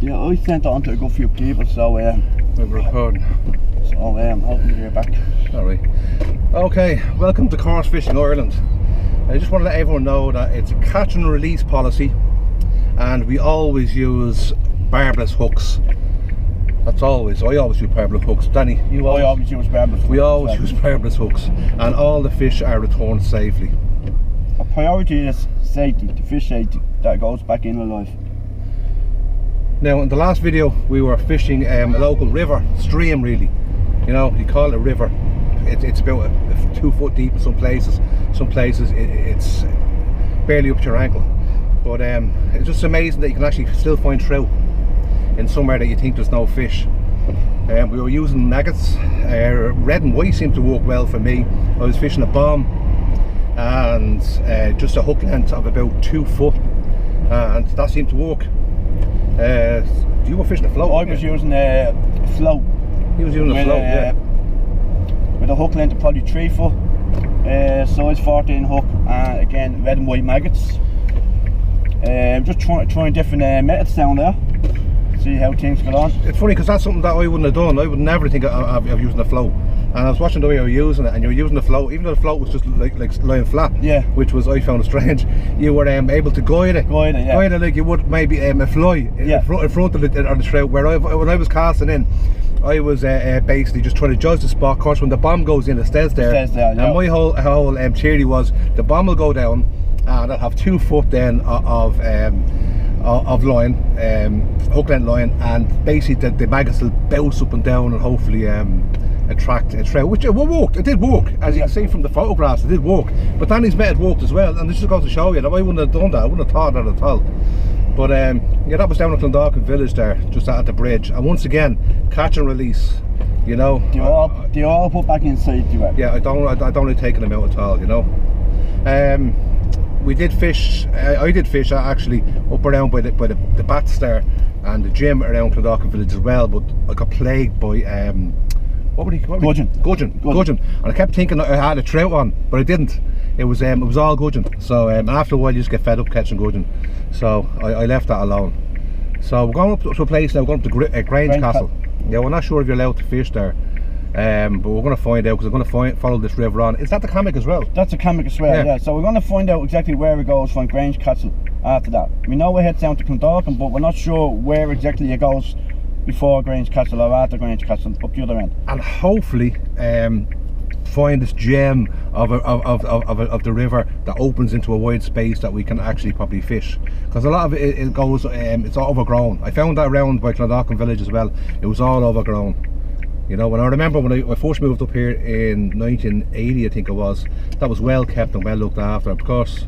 Yeah, I sent it on to a good few people, so we're recording. So I'm hoping to hear back. Alright. Okay, welcome to Coarse Fishing Ireland. I just want to let everyone know that it's a catch and release policy, and we always use barbless hooks. That's always. I always use barbless hooks. Danny, you always? I always use barbless hooks. We always use barbless hooks, and all the fish are returned safely. Our priority is safety, the fish safety, that goes back in alive. Now, in the last video, we were fishing a local river, stream really. You know, you call it a river. It's about 2 foot deep in some places. Some places it's barely up to your ankle. But it's just amazing that you can actually still find trout in somewhere that you think there's no fish. We were using maggots. Red and white seemed to work well for me. I was fishing a bomb and just a hook length of about 2 foot, and that seemed to work. You were fishing a float? I was using a float. He was using a float, yeah. With a hook length of probably 3 foot, size 14 hook, and again red and white maggots. Just trying different methods down there, see how things go on. It's funny because that's something that I wouldn't have done. I would never think of using a float. And I was watching the way you were using it, and you were using the float, even though the float was just like lying flat. Yeah. Which was, I found strange. You were able to guide it. Guide it, yeah. Guide it like you would maybe a fly in front of the trout. Where when I was casting in, I was basically just trying to judge the spot. Of course, when the bomb goes in, it stays there. It stays there, yeah. And my whole theory was the bomb will go down, and I'll have 2 foot then of line, hook length line, and basically the maggots will bounce up and down and hopefully attract a trout, which it worked. It did work, as you can see from the photographs. It did work, but Danny's method worked as well, and this just goes to show you that I wouldn't have done that. I wouldn't have thought that at all. But yeah, that was down in Clondalkin village there, just at the bridge, and once again, catch and release. You know, they all put back inside the web. Yeah, I don't like taking them out at all. You know, we did fish. I did fish actually up around by the bats there and the gym around Clondalkin village as well. But I got plagued by gudgeon. And I kept thinking that I had a trout on, but I didn't. It was all gudgeon. So after a while, you just get fed up catching gudgeon. So I left that alone. So we're going up to a place now. We're going up to Grange Castle. Yeah, we're not sure if you're allowed to fish there. But we're going to find out, because we're going to follow this river on. Is that the camac as well? That's the camac as well, yeah. So we're going to find out exactly where it goes from Grange Castle after that. We know it heads down to Clondalkin, but we're not sure where exactly it goes before Grange Castle or after Grange Castle, up the other end. And hopefully find this gem of the river that opens into a wide space that we can actually probably fish. Because a lot of it goes, it's all overgrown. I found that around by Clondalkin village as well. It was all overgrown. You know, when I remember when I first moved up here in 1980, I think it was, that was well kept and well looked after. Of course,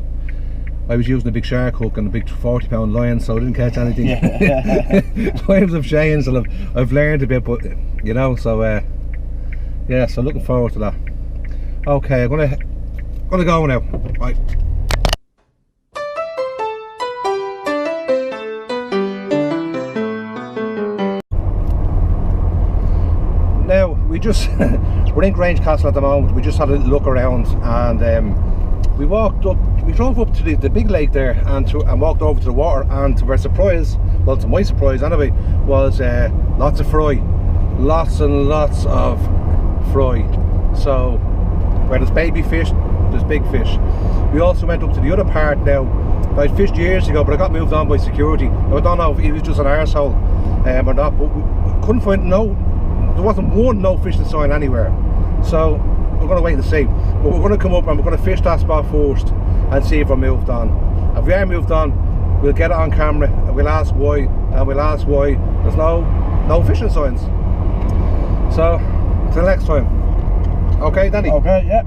I was using a big shark hook and a big 40-pound line, so I didn't catch anything. Times have changed, and I've learned a bit, but you know, so yeah, so looking forward to that. Okay, I'm gonna go now. Right. Now we just we're in Grange Castle at the moment. We just had a look around, and we drove up to the big lake there, and walked over to the water, and to our surprise, well, to my surprise anyway, was lots of fry, lots and lots of fry. So where there's baby fish, there's big fish. We also went up to the other part now that I fished years ago, but I got moved on by security. I don't know if he was just an arsehole or not, but we couldn't find there wasn't one no fishing sign anywhere. So we're going to wait and see. But we're going to come up and we're going to fish that spot first and see if we're moved on. If we are moved on, we'll get it on camera and we'll ask why, and we'll ask why there's no fishing signs. So till next time. Okay, Danny? Okay, yeah.